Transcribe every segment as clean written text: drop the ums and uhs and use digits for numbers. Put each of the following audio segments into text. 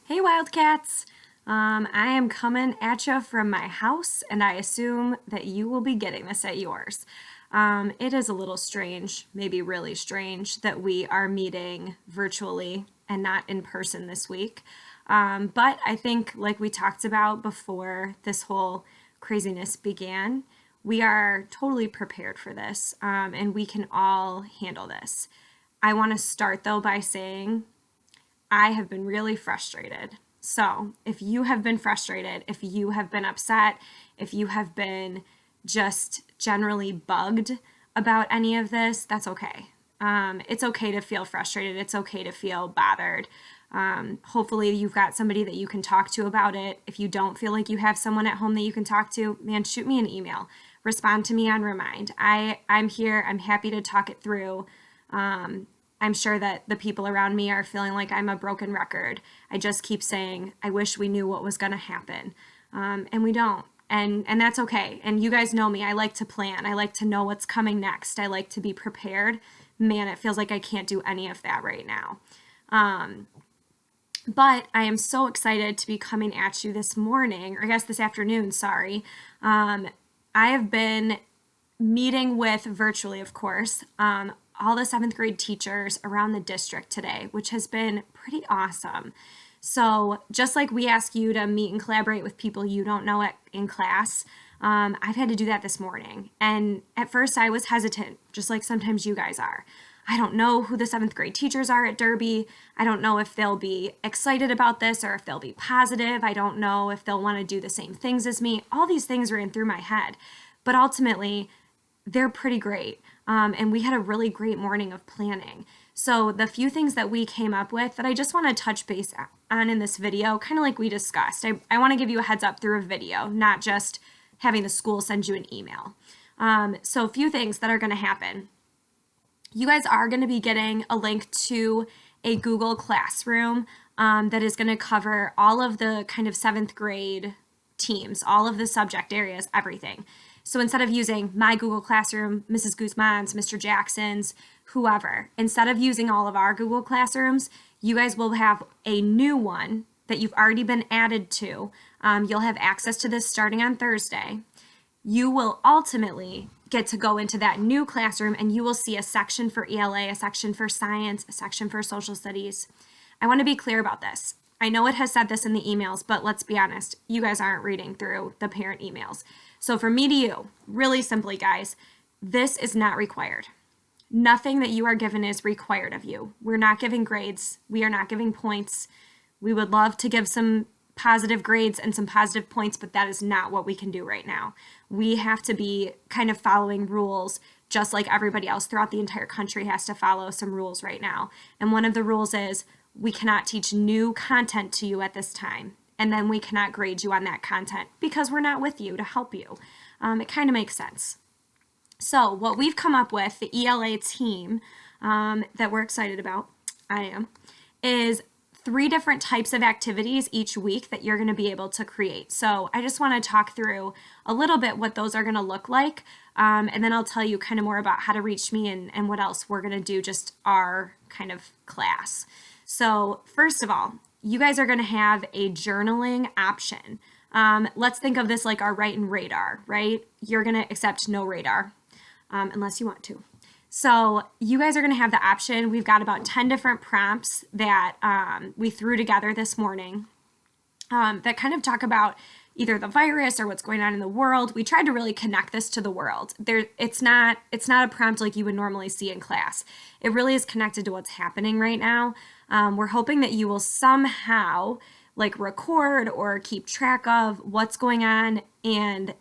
Hey Wildcats! I am coming at you from my house, and I assume that you will be getting this at yours. It is a little strange, maybe really strange, that we are meeting virtually and not in person this week. But I think, like we talked about before this whole craziness began, we are totally prepared for this, and we can all handle this. I want to start though by saying I have been really frustrated. So, if you have been frustrated, if you have been upset, if you have been just generally bugged about any of this, that's okay. It's okay to feel frustrated. It's okay to feel bothered. Hopefully, you've got somebody that you can talk to about it. If you don't feel like you have someone at home that you can talk to, man, shoot me an email. Respond to me on Remind. I'm here. I'm happy to talk it through. I'm sure that the people around me are feeling like I'm a broken record. I just keep saying, I wish we knew what was going to happen. And we don't. And that's okay. And you guys know me. I like to plan. I like to know what's coming next. I like to be prepared. Man, it feels like I can't do any of that right now. But I am so excited to be coming at you this morning, or I guess this afternoon, sorry. I have been meeting with virtually, of course, all the seventh grade teachers around the district today, which has been pretty awesome. So just like we ask you to meet and collaborate with people you don't know in class, I've had to do that this morning. And at first I was hesitant, just like sometimes you guys are. I don't know who the seventh grade teachers are at Derby. I don't know if they'll be excited about this or if they'll be positive. I don't know if they'll want to do the same things as me. All these things ran through my head. But ultimately, they're pretty great. And we had a really great morning of planning. So the few things that we came up with that I just want to touch base on in this video, kind of like we discussed, I want to give you a heads up through a video, not just having the school send you an email. So a few things that are going to happen. You guys are going to be getting a link to a Google Classroom that is going to cover all of the kind of seventh grade teams, all of the subject areas, everything. So instead of using my Google Classroom, Mrs. Guzman's, Mr. Jackson's, whoever, instead of using all of our Google Classrooms, you guys will have a new one that you've already been added to. You'll have access to this starting on Thursday. You will ultimately get to go into that new classroom and you will see a section for ELA, a section for science, a section for social studies. I want to be clear about this. I know it has said this in the emails, but let's be honest, you guys aren't reading through the parent emails. So for me to you, really simply, guys, this is not required. Nothing that you are given is required of you. We're not giving grades. We are not giving points. We would love to give some positive grades and some positive points, but that is not what we can do right now. We have to be kind of following rules just like everybody else throughout the entire country has to follow some rules right now. And one of the rules is we cannot teach new content to you at this time. And then we cannot grade you on that content because we're not with you to help you. It kind of makes sense. So what we've come up with, the ELA team that we're excited about, I am, is 3 different types of activities each week that you're going to be able to create. So I just want to talk through a little bit what those are going to look like. And then I'll tell you kind of more about how to reach me and what else we're going to do, just our kind of class. So first of all, you guys are going to have a journaling option. Let's think of this like our write and radar, right? You're going to accept no radar unless you want to. So you guys are going to have the option. We've got about 10 different prompts that we threw together this morning that kind of talk about either the virus or what's going on in the world. We tried to really connect this to the world. It's not a prompt like you would normally see in class. It really is connected to what's happening right now. We're hoping that you will somehow like record or keep track of what's going on and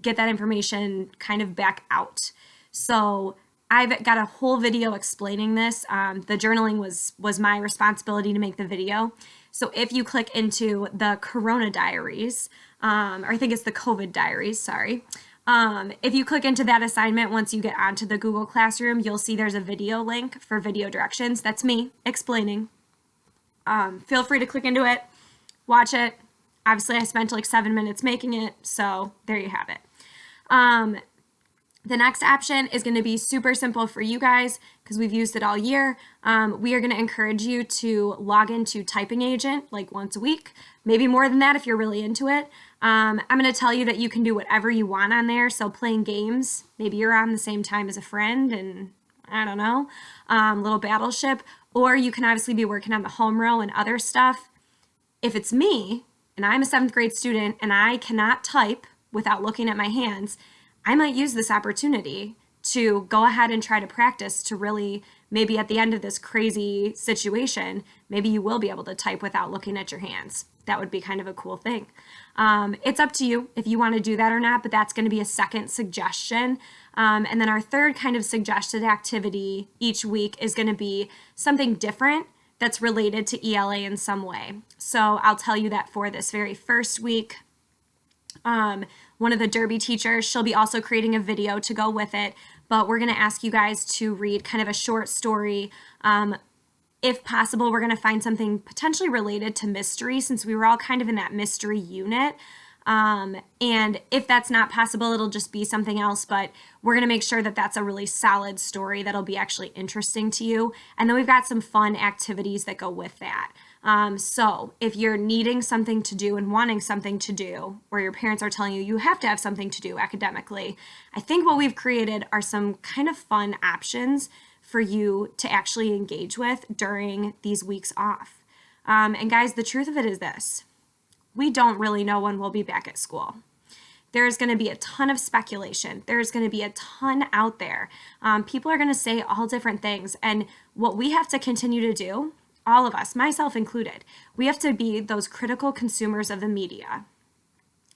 get that information kind of back out. So I've got a whole video explaining this. The journaling was my responsibility to make the video. So if you click into the Corona Diaries, or I think it's the COVID Diaries, sorry. If you click into that assignment, once you get onto the Google Classroom, you'll see there's a video link for video directions. That's me explaining. Feel free to click into it, watch it. Obviously, I spent like 7 minutes making it, so there you have it. The next option is going to be super simple for you guys because we've used it all year. We are going to encourage you to log into Typing Agent like once a week, maybe more than that if you're really into it. I'm going to tell you that you can do whatever you want on there. So playing games, maybe you're on the same time as a friend and I don't know, little Battleship, or you can obviously be working on the home row and other stuff. If it's me and I'm a 7th grade student and I cannot type without looking at my hands, I might use this opportunity to go ahead and try to practice to really, maybe at the end of this crazy situation, maybe you will be able to type without looking at your hands. That would be kind of a cool thing. It's up to you if you want to do that or not, but that's going to be a second suggestion. And then our third kind of suggested activity each week is going to be something different that's related to ELA in some way. So I'll tell you that for this very first week, one of the Derby teachers, she'll be also creating a video to go with it, but we're going to ask you guys to read kind of a short story. If possible, we're going to find something potentially related to mystery since we were all kind of in that mystery unit. And if that's not possible, it'll just be something else, but we're going to make sure that that's a really solid story that'll be actually interesting to you. And then we've got some fun activities that go with that. So if you're needing something to do and wanting something to do, or your parents are telling you you have to have something to do academically, I think what we've created are some kind of fun options for you to actually engage with during these weeks off. And guys, the truth of it is this: we don't really know when we'll be back at school. There's going to be a ton of speculation. There's going to be a ton out there. People are going to say all different things. And what we have to continue to do, all of us, myself included, we have to be those critical consumers of the media.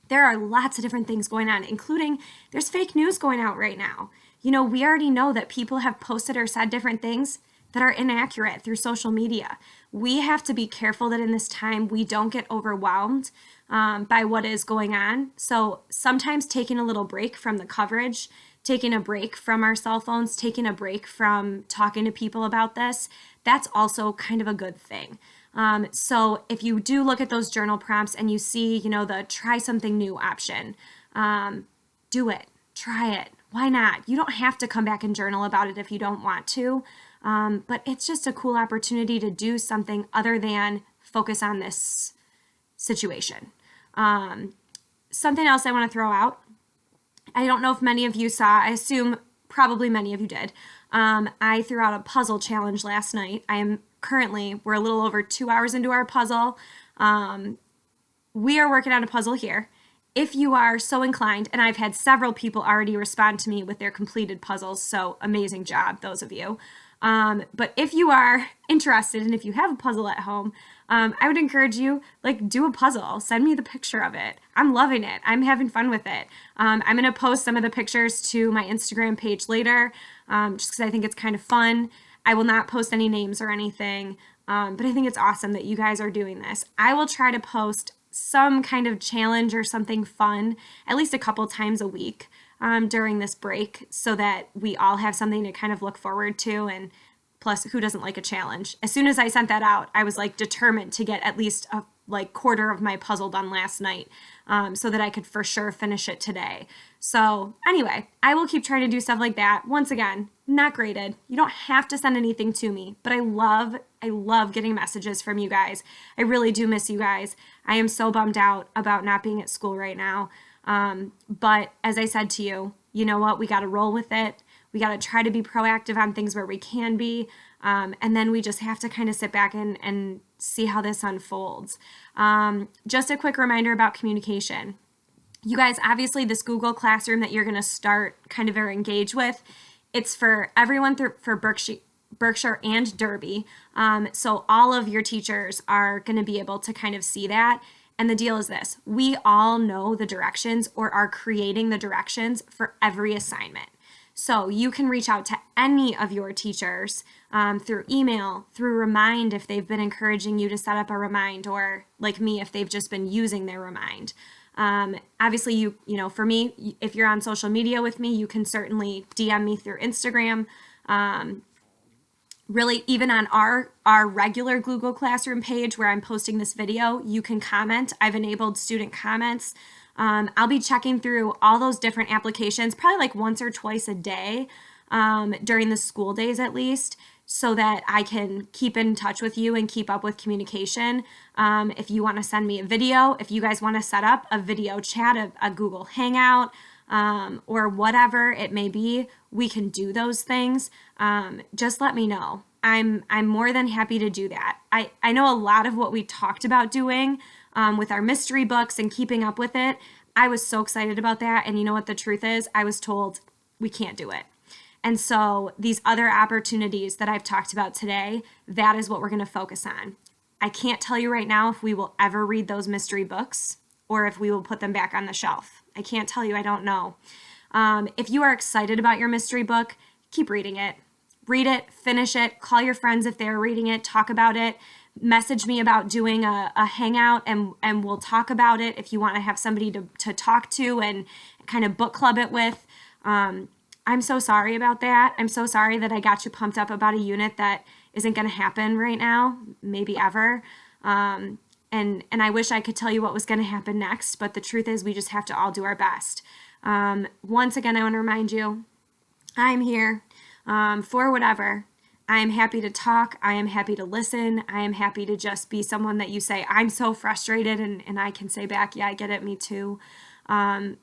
There are lots of different things going on, including there's fake news going out right now. You know, we already know that people have posted or said different things that are inaccurate through social media. We have to be careful that in this time we don't get overwhelmed by what is going on. So sometimes taking a little break from the coverage, taking a break from our cell phones, taking a break from talking to people about this, that's also kind of a good thing. So if you do look at those journal prompts and you see, you know, the try something new option, do it, try it. Why not? You don't have to come back and journal about it if you don't want to. But it's just a cool opportunity to do something other than focus on this situation. Something else I want to throw out. I don't know if many of you saw, I assume probably many of you did. I threw out a puzzle challenge last night. We're a little over 2 hours into our puzzle. We are working on a puzzle here. If you are so inclined, and I've had several people already respond to me with their completed puzzles, so amazing job, those of you. But if you are interested and if you have a puzzle at home, I would encourage you, do a puzzle. Send me the picture of it. I'm loving it. I'm having fun with it. I'm going to post some of the pictures to my Instagram page later, just because I think it's kind of fun. I will not post any names or anything, but I think it's awesome that you guys are doing this. I will try to post some kind of challenge or something fun at least a couple times a week during this break so that we all have something to kind of look forward to. And plus, who doesn't like a challenge? As soon as I sent that out, I was determined to get at least a quarter of my puzzle done last night so that I could for sure finish it today. So anyway, I will keep trying to do stuff like that. Once again, not graded. You don't have to send anything to me, but I love getting messages from you guys. I really do miss you guys. I am so bummed out about not being at school right now. But as I said to you, you know what? We got to roll with it. We got to try to be proactive on things where we can be. And then we just have to kind of sit back and see how this unfolds. Just a quick reminder about communication. You guys, obviously this Google Classroom that you're going to start kind of or engage with, it's for everyone for Berkshire and Derby. So all of your teachers are going to be able to kind of see that. And the deal is this: we all know the directions or are creating the directions for every assignment. So you can reach out to any of your teachers through email, through Remind if they've been encouraging you to set up a Remind, or like me, if they've just been using their Remind. Obviously, you know, for me, if you're on social media with me, you can certainly DM me through Instagram. Really, even on our regular Google Classroom page where I'm posting this video, you can comment. I've enabled student comments. I'll be checking through all those different applications, probably like once or twice a day, during the school days at least, so that I can keep in touch with you and keep up with communication. If you want to send me a video, if you guys want to set up a video chat, a Google Hangout, or whatever it may be, we can do those things. Just let me know. I'm more than happy to do that. I know a lot of what we talked about doing with our mystery books and keeping up with it. I was so excited about that. And you know what the truth is? I was told we can't do it. And so these other opportunities that I've talked about today, that is what we're going to focus on. I can't tell you right now if we will ever read those mystery books or if we will put them back on the shelf. I can't tell you. I don't know. If you are excited about your mystery book, keep reading it. Read it, finish it, call your friends if they're reading it, talk about it, message me about doing a hangout and we'll talk about it if you want to have somebody to talk to and kind of book club it with. I'm so sorry about that. I'm so sorry that I got you pumped up about a unit that isn't going to happen right now, maybe ever. And I wish I could tell you what was going to happen next, but the truth is we just have to all do our best. Once again, I want to remind you, I'm here for whatever. I am happy to talk. I am happy to listen. I am happy to just be someone that you say, I'm so frustrated, and I can say back, yeah, I get it, me too.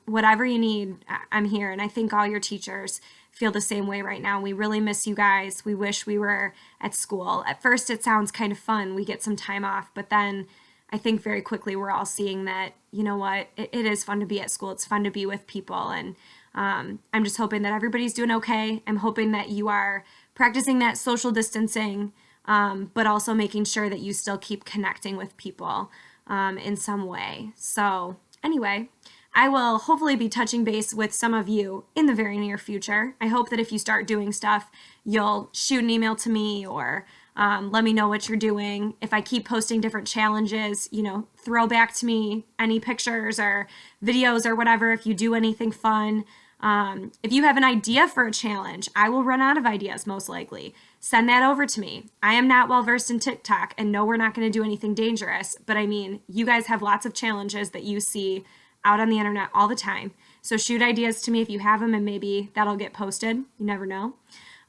Whatever you need, I'm here. And I think all your teachers feel the same way right now. We really miss you guys. We wish we were at school. At first, it sounds kind of fun. We get some time off, but then I think very quickly we're all seeing that, you know what, it is fun to be at school. It's fun to be with people. And I'm just hoping that everybody's doing okay. I'm hoping that you are practicing that social distancing, but also making sure that you still keep connecting with people in some way. So anyway, I will hopefully be touching base with some of you in the very near future. I hope that if you start doing stuff, you'll shoot an email to me or let me know what you're doing. If I keep posting different challenges, throw back to me any pictures or videos or whatever if you do anything fun. If you have an idea for a challenge, I will run out of ideas most likely. Send that over to me. I am not well versed in TikTok, and no, we're not going to do anything dangerous, but I mean, you guys have lots of challenges that you see out on the internet all the time. So shoot ideas to me if you have them, and maybe that'll get posted. You never know.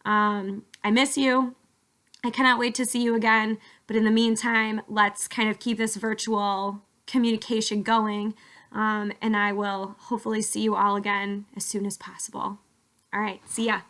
I miss you. I cannot wait to see you again. But in the meantime, let's kind of keep this virtual communication going. And I will hopefully see you all again as soon as possible. All right. See ya.